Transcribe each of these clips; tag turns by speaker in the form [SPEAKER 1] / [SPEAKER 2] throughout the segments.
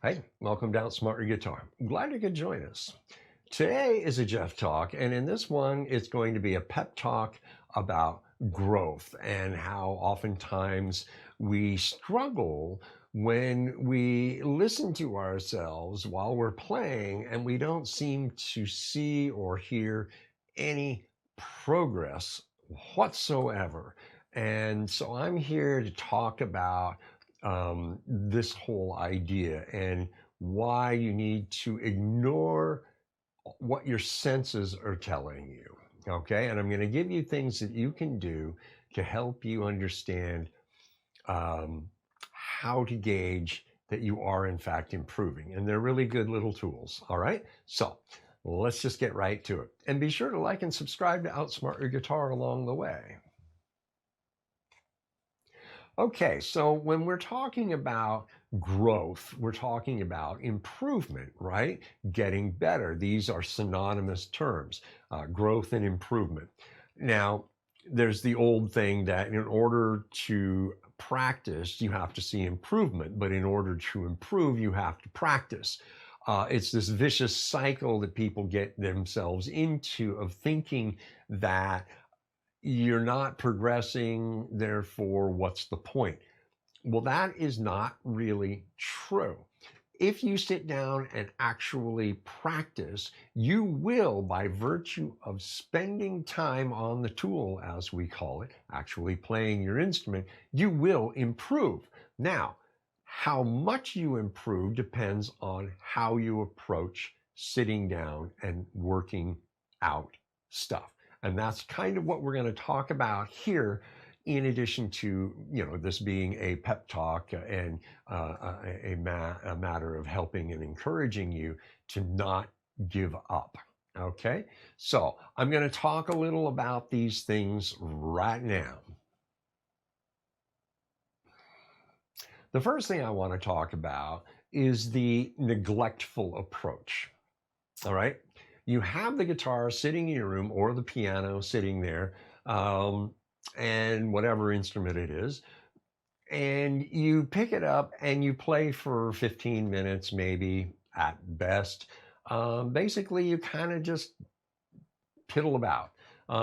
[SPEAKER 1] Hey, welcome to Outsmart Guitar. Glad you could join us. Today is a Geoff talk, and in this one, it's going to be a pep talk about growth and how oftentimes we struggle when we listen to ourselves while we're playing and we don't seem to see or hear any progress whatsoever. And so I'm here to talk about this whole idea and why you need to ignore what your senses are telling you. Okay. And I'm going to give you things that you can do to help you understand um, how to gauge that you are, in fact, improving. And they're really good little tools. All right. So let's just get right to it. And be sure to like and subscribe to Outsmart Your Guitar along the way. Okay, so when we're talking about growth, we're talking about improvement, right? Getting better. These are synonymous terms, growth and improvement. Now, there's the old thing that in order to practice, you have to see improvement, but in order to improve, you have to practice. It's this vicious cycle that people get themselves into of thinking that you're not progressing, therefore, what's the point? Well, that is not really true. If you sit down and actually practice, you will, by virtue of spending time on the tool, as we call it, actually playing your instrument, you will improve. Now, how much you improve depends on how you approach sitting down and working out stuff. And that's kind of what we're going to talk about here, in addition to, this being a pep talk and a matter of helping and encouraging you to not give up. Okay, so I'm going to talk a little about these things right now. The first thing I want to talk about is the neglectful approach. All right, you have the guitar sitting in your room or the piano sitting there, and whatever instrument it is, and you pick it up and you play for 15 minutes, maybe at best. Basically, you kind of just piddle about.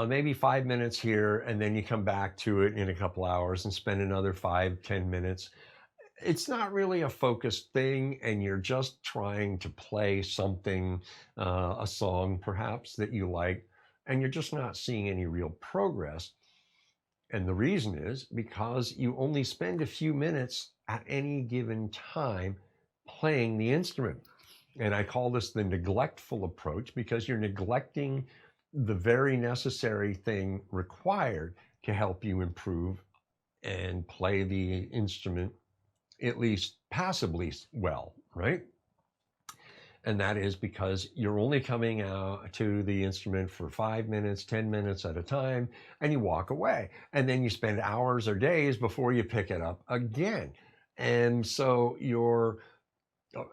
[SPEAKER 1] Maybe 5 minutes here, and then you come back to it in a couple hours and spend another 5, 10 minutes. It's not really a focused thing, and you're just trying to play something, a song perhaps that you like, and you're just not seeing any real progress. And the reason is because you only spend a few minutes at any given time playing the instrument. And I call this the neglectful approach because you're neglecting the very necessary thing required to help you improve and play the instrument at least passably well, right? And that is because you're only coming out to the instrument for 5 minutes, 10 minutes at a time, and you walk away. And then you spend hours or days before you pick it up again. And so your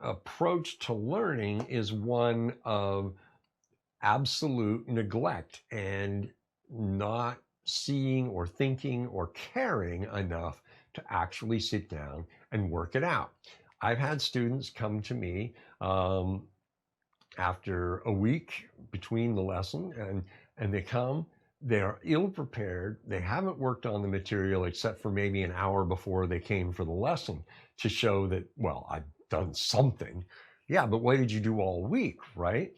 [SPEAKER 1] approach to learning is one of absolute neglect and not seeing or thinking or caring enough to actually sit down and work it out. I've had students come to me after a week between the lesson, and they come, they're ill prepared, they haven't worked on the material except for maybe an hour before they came for the lesson to show that, well, I've done something. Yeah, but what did you do all week, right?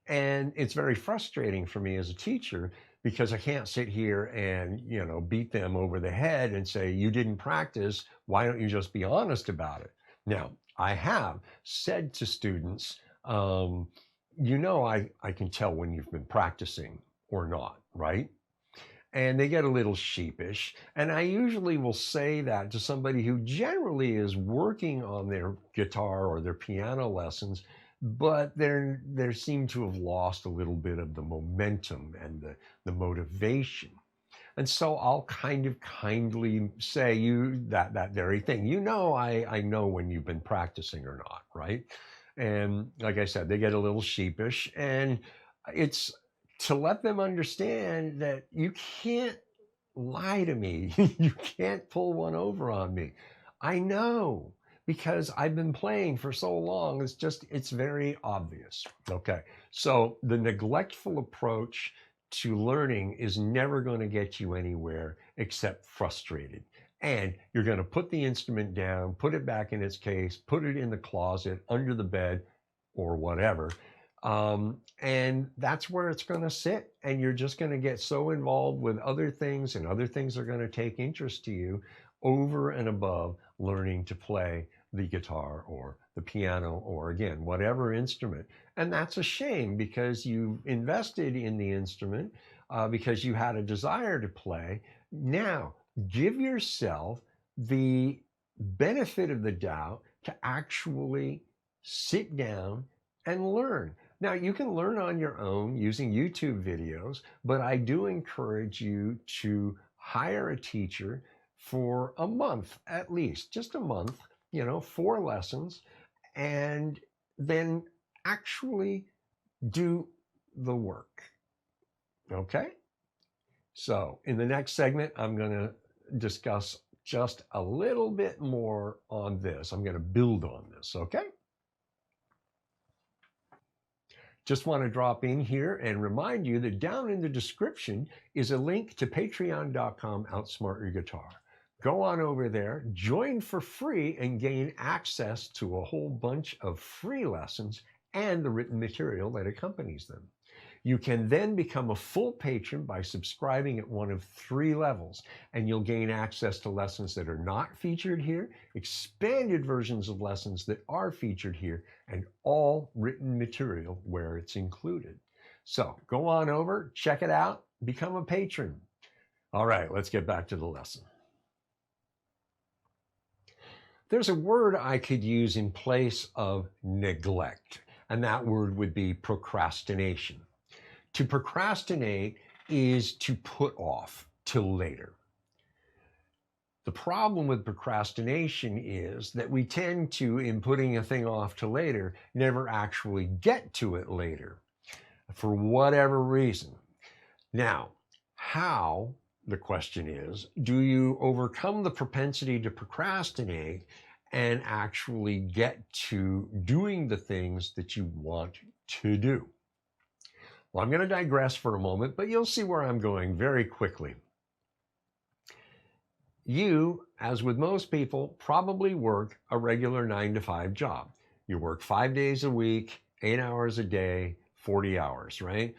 [SPEAKER 1] And it's very frustrating for me as a teacher because I can't sit here and, beat them over the head and say, you didn't practice. Why don't you just be honest about it? Now, I have said to students, I can tell when you've been practicing or not, right? And they get a little sheepish. And I usually will say that to somebody who generally is working on their guitar or their piano lessons, but they seem to have lost a little bit of the momentum and the motivation. And so I'll kind of kindly say that very thing. I know when you've been practicing or not, right? And like I said, they get a little sheepish, and it's to let them understand that you can't lie to me. You can't pull one over on me. I know, because I've been playing for so long. It's very obvious. Okay. So the neglectful approach to learning is never going to get you anywhere except frustrated. And you're going to put the instrument down, put it back in its case, put it in the closet, under the bed, or whatever. And that's where it's going to sit. And you're just going to get so involved with other things, and other things are going to take interest to you over and above learning to play the guitar or the piano or, again, whatever instrument. And that's a shame, because you invested in the instrument because you had a desire to play. Now, give yourself the benefit of the doubt to actually sit down and learn. Now, you can learn on your own using YouTube videos, but I do encourage you to hire a teacher for a month, at least, just a month, 4 lessons, and then actually do the work. Okay? So in the next segment, I'm going to discuss just a little bit more on this. I'm going to build on this, okay? Just want to drop in here and remind you that down in the description is a link to patreon.com Outsmart Your Guitar. Go on over there, join for free, and gain access to a whole bunch of free lessons and the written material that accompanies them. You can then become a full patron by subscribing at one of 3 levels, and you'll gain access to lessons that are not featured here, expanded versions of lessons that are featured here, and all written material where it's included. So go on over, check it out, become a patron. All right, let's get back to the lesson. There's a word I could use in place of neglect, and that word would be procrastination. To procrastinate is to put off till later. The problem with procrastination is that we tend to, in putting a thing off to later, never actually get to it later, for whatever reason. Now, how, the question is, do you overcome the propensity to procrastinate and actually get to doing the things that you want to do? Well, I'm going to digress for a moment, but you'll see where I'm going very quickly. You, as with most people, probably work a regular 9-to-5 job. You work 5 days a week, 8 hours a day, 40 hours, right?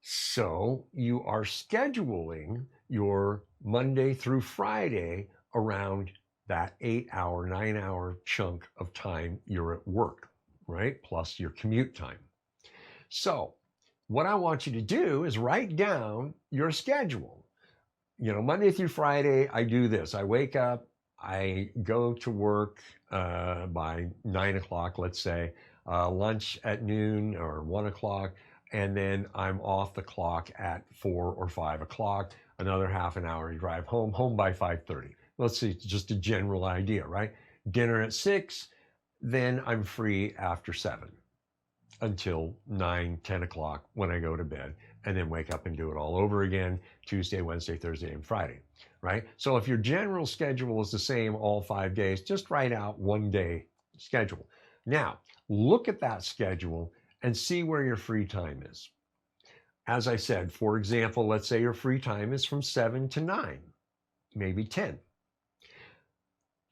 [SPEAKER 1] So you are scheduling your Monday through Friday around that 8-hour, 9-hour chunk of time you're at work, right? Plus your commute time. So what I want you to do is write down your schedule. Monday through Friday, I do this. I wake up, I go to work by 9 o'clock, let's say, lunch at noon or 1 o'clock, and then I'm off the clock at 4 or 5 o'clock, another half an hour to drive home by 5:30. Let's see, just a general idea, right? Dinner at 6, then I'm free after 7 until 9, 10 o'clock when I go to bed, and then wake up and do it all over again Tuesday, Wednesday, Thursday, and Friday, right? So if your general schedule is the same all 5 days, just write out 1 day schedule. Now, look at that schedule and see where your free time is. As I said, for example, let's say your free time is from 7 to 9, maybe 10.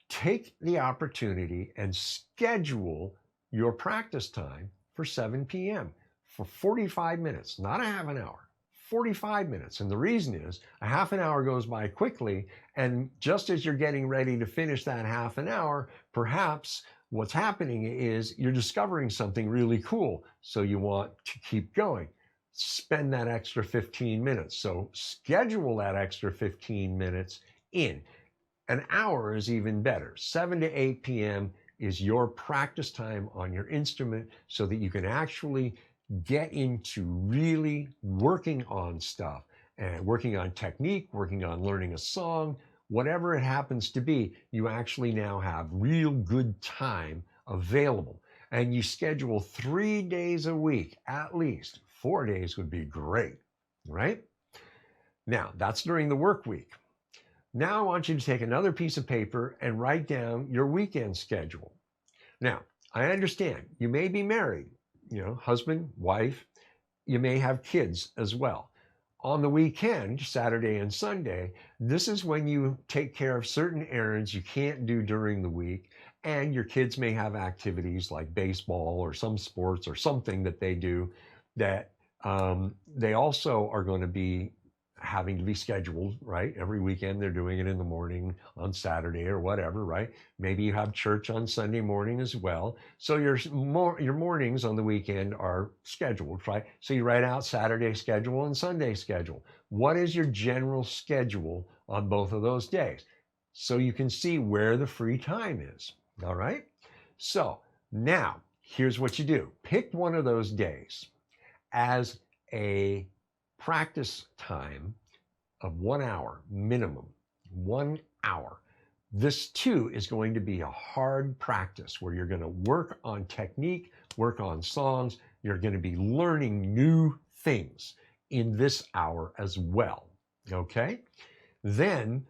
[SPEAKER 1] Take the opportunity and schedule your practice time for 7 p.m. for 45 minutes, not a half an hour, 45 minutes. And the reason is a half an hour goes by quickly, and just as you're getting ready to finish that half an hour, perhaps what's happening is you're discovering something really cool, so you want to keep going. Spend that extra 15 minutes. So schedule that extra 15 minutes in. An hour is even better. 7 to 8 p.m. is your practice time on your instrument, so that you can actually get into really working on stuff and working on technique, working on learning a song, whatever it happens to be. You actually now have real good time available, and you schedule 3 days a week, at least. 4 days would be great, right? Now, that's during the work week. Now I want you to take another piece of paper and write down your weekend schedule. Now, I understand you may be married, husband, wife, you may have kids as well. On the weekend, Saturday and Sunday, this is when you take care of certain errands you can't do during the week, and your kids may have activities like baseball or some sports or something that they do that they also are going to be having to be scheduled, right? Every weekend they're doing it in the morning on Saturday or whatever, right? Maybe you have church on Sunday morning as well. So your mornings on the weekend are scheduled, right? So you write out Saturday schedule and Sunday schedule. What is your general schedule on both of those days? So you can see where the free time is, all right? So now here's what you do. Pick one of those days as a practice time of 1 hour minimum, 1 hour. This too is going to be a hard practice where you're going to work on technique, work on songs. You're going to be learning new things in this hour as well. Okay? Then,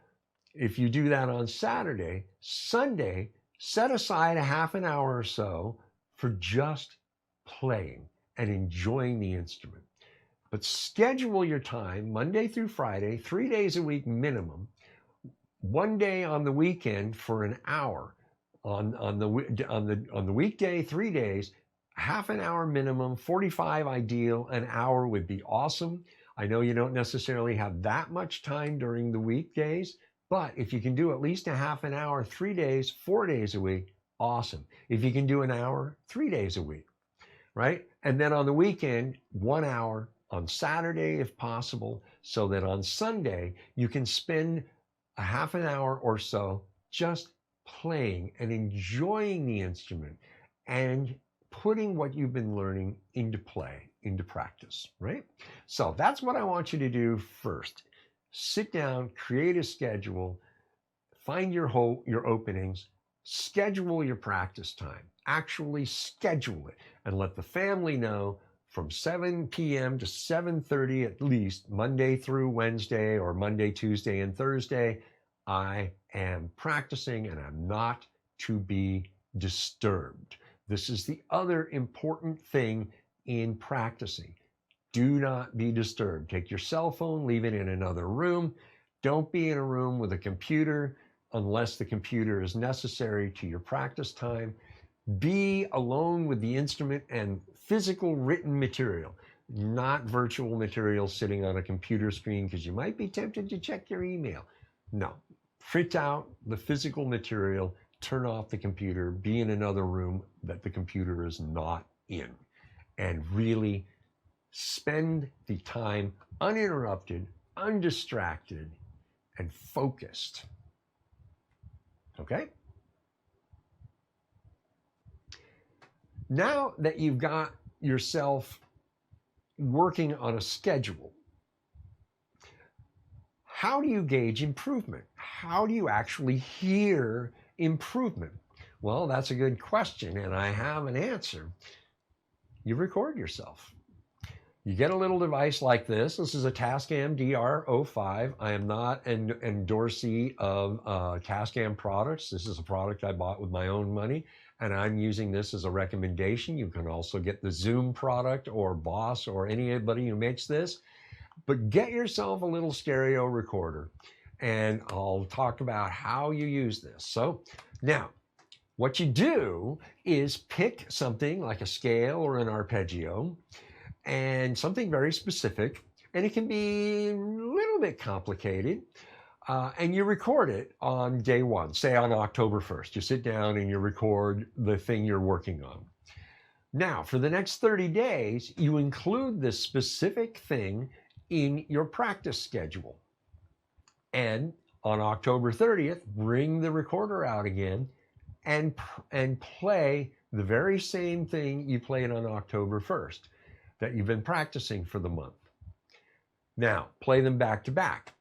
[SPEAKER 1] if you do that on Saturday, Sunday, set aside a half an hour or so for just playing and enjoying the instrument. But schedule your time Monday through Friday, 3 days a week minimum, 1 day on the weekend for an hour. On the weekday, 3 days, half an hour minimum, 45 ideal, an hour would be awesome. I know you don't necessarily have that much time during the weekdays, but if you can do at least a half an hour, 3 days, 4 days a week, awesome. If you can do an hour, 3 days a week, right? And then on the weekend, 1 hour on Saturday if possible, so that on Sunday you can spend a half an hour or so just playing and enjoying the instrument and putting what you've been learning into play, into practice, right? So that's what I want you to do first. Sit down, create a schedule, find your openings, schedule your practice time, actually schedule it, and let the family know from 7 p.m. to 7:30 at least, Monday through Wednesday or Monday, Tuesday, and Thursday, I am practicing and I'm not to be disturbed. This is the other important thing in practicing. Do not be disturbed. Take your cell phone, leave it in another room. Don't be in a room with a computer unless the computer is necessary to your practice time. Be alone with the instrument and physical written material, not virtual material sitting on a computer screen because you might be tempted to check your email. No, print out the physical material, turn off the computer, be in another room that the computer is not in, and really spend the time uninterrupted, undistracted, and focused. Okay? Now that you've got yourself working on a schedule, how do you gauge improvement? How do you actually hear improvement? Well, that's a good question, and I have an answer. You record yourself. You get a little device like this. This is a Tascam DR05. I am not an endorsee of Tascam products. This is a product I bought with my own money, and I'm using this as a recommendation. You can also get the Zoom product or Boss or anybody who makes this. But get yourself a little stereo recorder, and I'll talk about how you use this. So now, what you do is pick something like a scale or an arpeggio, and something very specific, and it can be a little bit complicated, and you record it on day one, say on October 1st. You sit down and you record the thing you're working on. Now, for the next 30 days, you include this specific thing in your practice schedule. And on October 30th, bring the recorder out again and play the very same thing you played on October 1st that you've been practicing for the month. Now, play them back to back,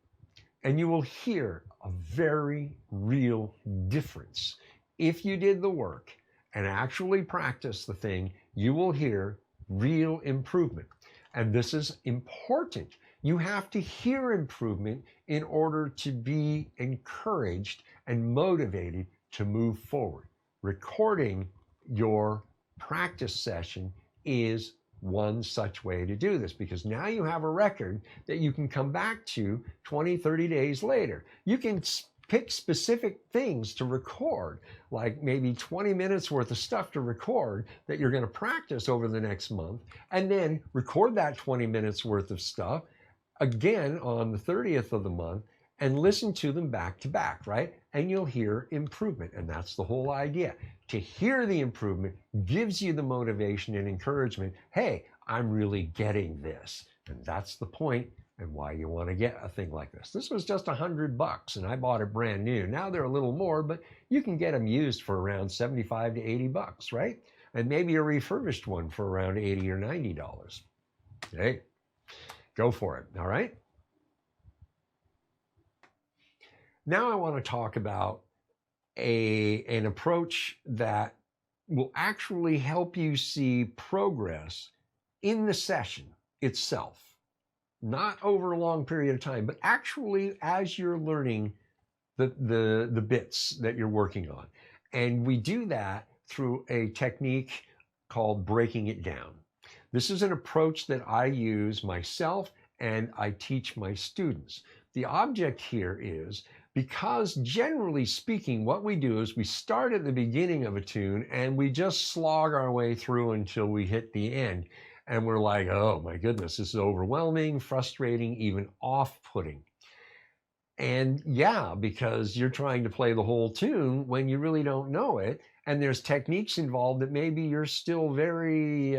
[SPEAKER 1] and you will hear a very real difference. If you did the work and actually practice the thing, you will hear real improvement. And this is important. You have to hear improvement in order to be encouraged and motivated to move forward. Recording your practice session is one such way to do this, because now you have a record that you can come back to 20, 30 days later. You can pick specific things to record, like maybe 20 minutes worth of stuff to record that you're going to practice over the next month, and then record that 20 minutes worth of stuff again on the 30th of the month and listen to them back to back, right? And you'll hear improvement. And that's the whole idea. To hear the improvement gives you the motivation and encouragement. Hey, I'm really getting this. And that's the point and why you want to get a thing like this. This was just $100 and I bought it brand new. Now they're a little more, but you can get them used for around 75 to $80, right? And maybe a refurbished one for around $80 or $90. Hey, go for it, all right? Now I want to talk about an approach that will actually help you see progress in the session itself. Not over a long period of time, but actually as you're learning the bits that you're working on. And we do that through a technique called breaking it down. This is an approach that I use myself and I teach my students. The object here is, because generally speaking, what we do is we start at the beginning of a tune and we just slog our way through until we hit the end. And we're like, oh my goodness, this is overwhelming, frustrating, even off-putting. And yeah, because you're trying to play the whole tune when you really don't know it. And there's techniques involved that maybe you're still very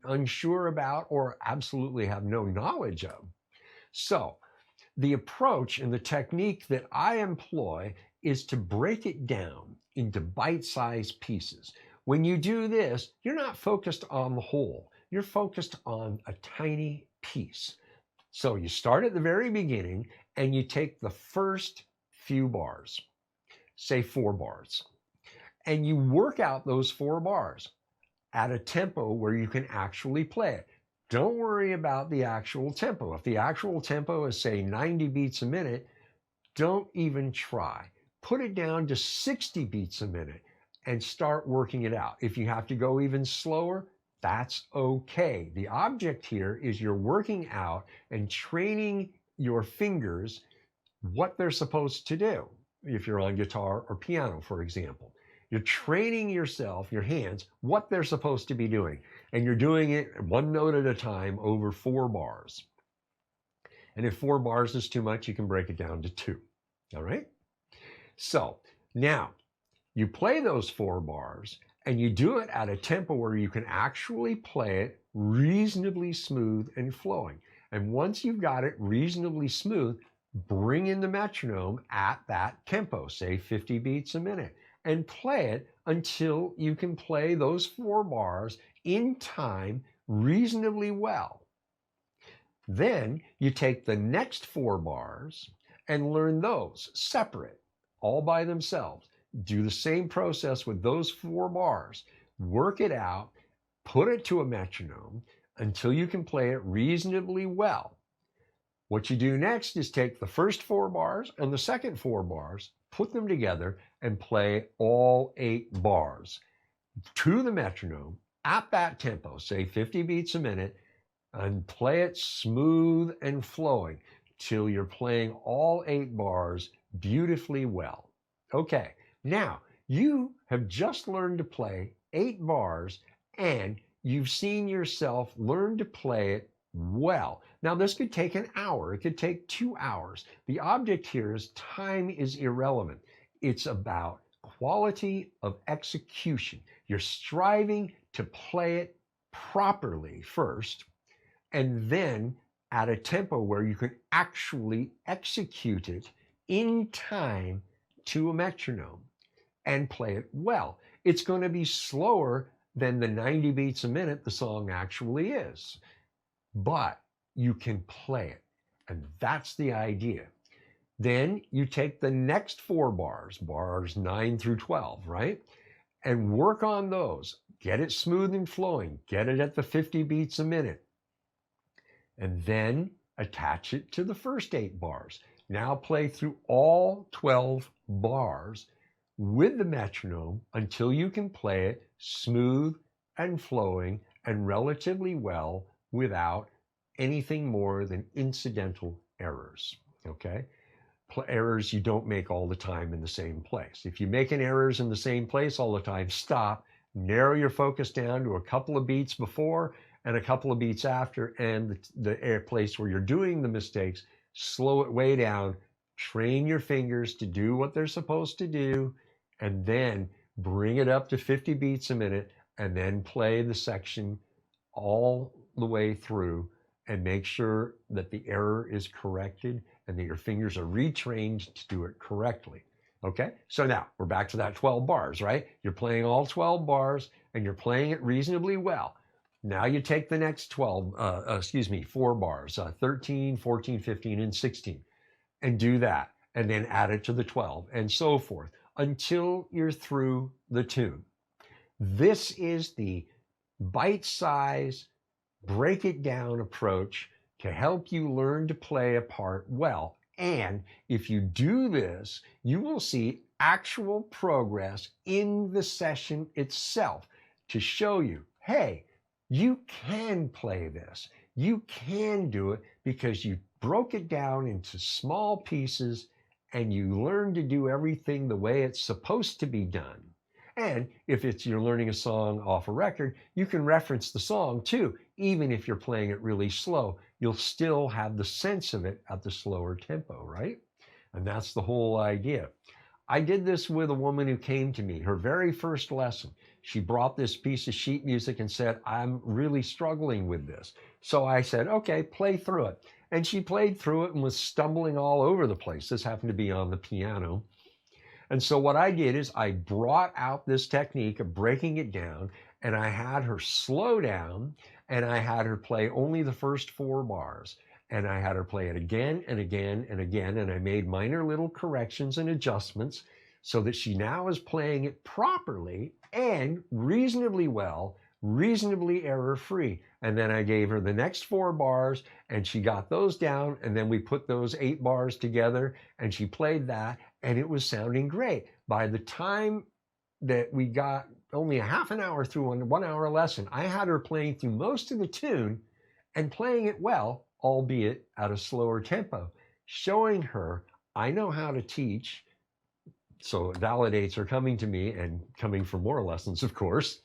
[SPEAKER 1] unsure about or absolutely have no knowledge of. So the approach and the technique that I employ is to break it down into bite-sized pieces. When you do this, you're not focused on the whole. You're focused on a tiny piece. So you start at the very beginning and you take the first few bars, say 4 bars, and you work out those 4 bars at a tempo where you can actually play it. Don't worry about the actual tempo. If the actual tempo is, say, 90 beats a minute, don't even try. Put it down to 60 beats a minute and start working it out. If you have to go even slower, that's okay. The object here is you're working out and training your fingers what they're supposed to do. If you're on guitar or piano, for example, you're training yourself, your hands, what they're supposed to be doing. And you're doing it 1 note at a time over 4 bars. And if 4 bars is too much, you can break it down to 2. All right? So now you play those 4 bars and you do it at a tempo where you can actually play it reasonably smooth and flowing. And once you've got it reasonably smooth, bring in the metronome at that tempo, say 50 beats a minute, and play it until you can play those 4 bars in time reasonably well. Then you take the next 4 bars and learn those separate, all by themselves. Do the same process with those 4 bars. Work it out, put it to a metronome until you can play it reasonably well. What you do next is take the first 4 bars and the second 4 bars, put them together and play all 8 bars to the metronome at that tempo, say 50 beats a minute, and play it smooth and flowing till you're playing all 8 bars beautifully well. Okay, now you have just learned to play 8 bars and you've seen yourself learn to play it well. Now this could take an hour, it could take 2 hours. The object here is time is irrelevant. It's about quality of execution. You're striving to play it properly first, and then at a tempo where you can actually execute it in time to a metronome and play it well. It's going to be slower than the 90 beats a minute the song actually is, but you can play it, and that's the idea. Then you take the next 4 bars, bars 9 through 12, right? And work on those. Get it smooth and flowing. Get it at the 50 beats a minute. And then attach it to the first 8 bars. Now play through all 12 bars with the metronome until you can play it smooth and flowing and relatively well without anything more than incidental errors, okay? Errors you don't make all the time in the same place. If you're making errors in the same place all the time, stop, narrow your focus down to a couple of beats before and a couple of beats after, and the place where you're doing the mistakes, slow it way down, train your fingers to do what they're supposed to do, and then bring it up to 50 beats a minute, and then play the section all the way through and make sure that the error is corrected and that your fingers are retrained to do it correctly. Okay, so now we're back to that 12 bars, right? You're playing all 12 bars and you're playing it reasonably well. Now you take the next 4 bars, 13, 14, 15, and 16, and do that, and then add it to the 12, and so forth, until you're through the tune. This is the bite-size, break it down approach to help you learn to play a part well. And if you do this, you will see actual progress in the session itself to show you, hey, you can play this. You can do it because you broke it down into small pieces and you learn to do everything the way it's supposed to be done. And if you're learning a song off a record, you can reference the song too. Even if you're playing it really slow, you'll still have the sense of it at the slower tempo, right? And that's the whole idea. I did this with a woman who came to me, her very first lesson. She brought this piece of sheet music and said, I'm really struggling with this. So I said, okay, play through it. And she played through it and was stumbling all over the place. This happened to be on the piano. And so what I did is I brought out this technique of breaking it down, and I had her slow down, and I had her play only the first 4 bars. And I had her play it again and again and again, and I made minor little corrections and adjustments so that she now is playing it properly and reasonably well, reasonably error-free. And then I gave her the next 4 bars, and she got those down, and then we put those 8 bars together, and she played that, and it was sounding great. By the time that we got only a half an hour through a 1 hour lesson, I had her playing through most of the tune and playing it well, albeit at a slower tempo, showing her I know how to teach. So it validates her coming to me and coming for more lessons, of course.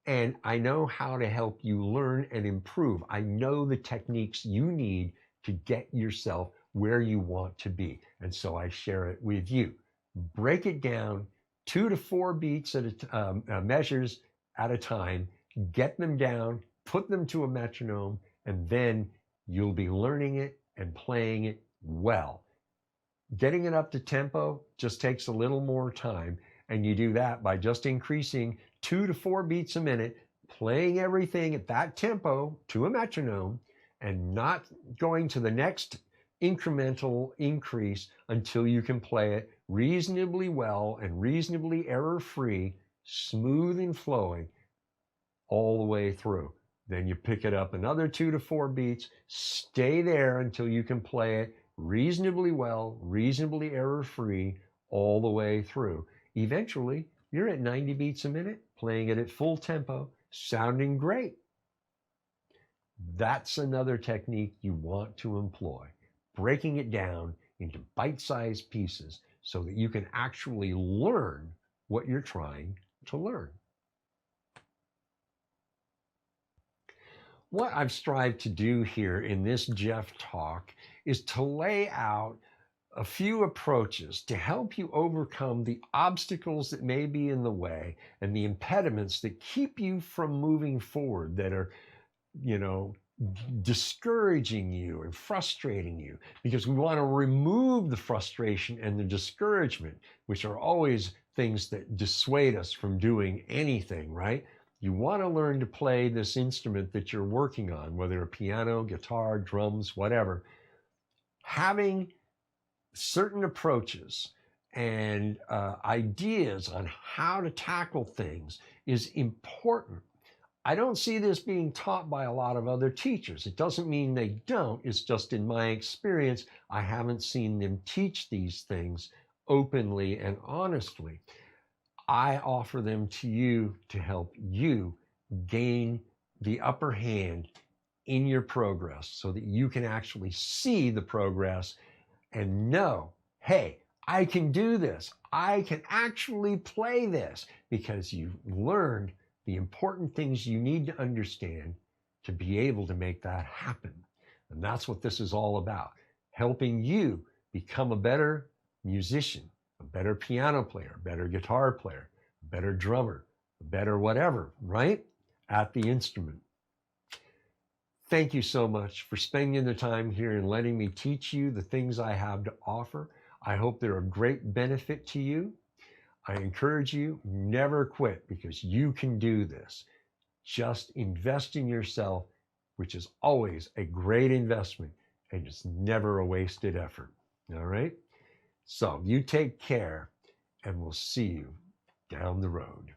[SPEAKER 1] And I know how to help you learn and improve. I know the techniques you need to get yourself where you want to be. And so I share it with you. Break it down 2 to 4 beats at measures at a time. Get them down, put them to a metronome, and then you'll be learning it and playing it well. Getting it up to tempo just takes a little more time, and you do that by just increasing 2 to 4 beats a minute, playing everything at that tempo to a metronome, and not going to the next incremental increase until you can play it reasonably well and reasonably error-free, smooth and flowing all the way through. Then you pick it up another 2 to 4 beats, stay there until you can play it reasonably well, reasonably error-free all the way through. Eventually, you're at 90 beats a minute, playing it at full tempo, sounding great. That's another technique you want to employ, breaking it down into bite-sized pieces so that you can actually learn what you're trying to learn. What I've strived to do here in this Geoff talk is to lay out a few approaches to help you overcome the obstacles that may be in the way and the impediments that keep you from moving forward, that are, discouraging you and frustrating you, because we want to remove the frustration and the discouragement, which are always things that dissuade us from doing anything, right? You want to learn to play this instrument that you're working on, whether a piano, guitar, drums, whatever. Having certain approaches and ideas on how to tackle things is important. I don't see this being taught by a lot of other teachers. It doesn't mean they don't. It's just in my experience, I haven't seen them teach these things openly and honestly. I offer them to you to help you gain the upper hand in your progress so that you can actually see the progress and know, hey, I can do this. I can actually play this because you've learned the important things you need to understand to be able to make that happen. And that's what this is all about, helping you become a better musician, a better piano player, a better guitar player, a better drummer, a better whatever, right? At the instrument. Thank you so much for spending the time here and letting me teach you the things I have to offer. I hope they're of great benefit to you. I encourage you, never quit because you can do this. Just invest in yourself, which is always a great investment and it's never a wasted effort. All right? So you take care and we'll see you down the road.